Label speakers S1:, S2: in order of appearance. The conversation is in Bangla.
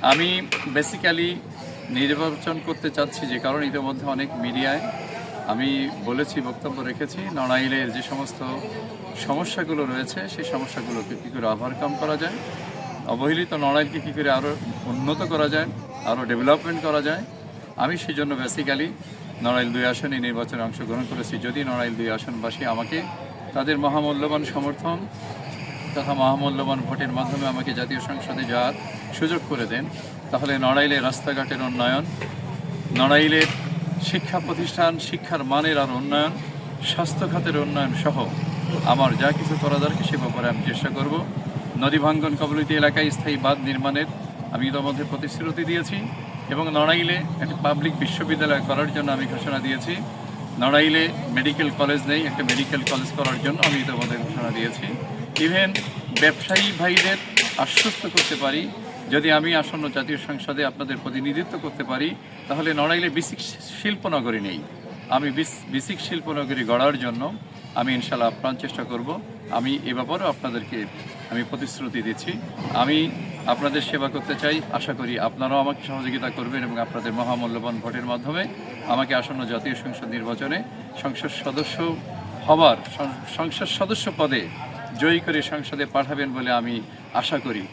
S1: আমি বেসিক্যালি নির্বাচন করতে চাচ্ছি যে কারণে ইতিমধ্যে অনেক মিডিয়ায় আমি বলেছি, বক্তব্য রেখেছি, নড়াইলের যে সমস্ত সমস্যাগুলো রয়েছে সেই সমস্যাগুলোকে কী করে ওভারকাম করা যায়, অবহেলিত নড়াইলকে কী করে আরও উন্নত করা যায়, আরও ডেভেলপমেন্ট করা যায়। আমি সেই জন্য বেসিক্যালি নড়াইল 2 আসনে নির্বাচনে অংশগ্রহণ করেছি। যদি নড়াইল 2 আসনবাসী আমাকে তাদের মহামূল্যবান সমর্থন তথা মহামূল্যবান ভোটের মাধ্যমে আমাকে জাতীয় সংসদে যাওয়ার সুযোগ করে দেন, তাহলে নড়াইলের রাস্তাঘাটের উন্নয়ন, নড়াইলের শিক্ষা প্রতিষ্ঠান, শিক্ষার মানের আর উন্নয়ন, স্বাস্থ্য খাতের উন্নয়ন সহ আমার যা কিছু করা দরকার সে ব্যাপারে আমি চেষ্টা করব। নদী ভাঙ্গন কবলিত এলাকায় স্থায়ী বাঁধ নির্মাণের আমি ইতিমধ্যে প্রতিশ্রুতি দিয়েছি এবং নড়াইলে একটি পাবলিক বিশ্ববিদ্যালয় করার জন্য আমি ঘোষণা দিয়েছি। নড়াইলে মেডিকেল কলেজ নেই, একটা মেডিকেল কলেজ করার জন্য আমি ইতিমধ্যে ঘোষণা দিয়েছি। ইভেন ব্যবসায়ী ভাইদের আশ্বস্ত করতে পারি, যদি আমি আসন্ন জাতীয় সংসদে আপনাদের প্রতিনিধিত্ব করতে পারি তাহলে নড়াইলে বেসিক শিল্পনগরী নেই, আমি বেসিক শিল্পনগরী গড়ার জন্য আমি ইনশাআল্লাহ আপ্রাণ চেষ্টা করব। আমি এ ব্যাপারেও আপনাদেরকে আমি প্রতিশ্রুতি দিচ্ছি। আমি আপনাদের সেবা করতে চাই, আশা করি আপনারাও আমাকে সহযোগিতা করবেন এবং আপনাদের মহামূল্যবান ভোটের মাধ্যমে আমাকে আসন্ন জাতীয় সংসদ নির্বাচনে সংসদ সদস্য পদে জয়ী করে সংসদে পাঠাবেন বলে আমি আশা করি।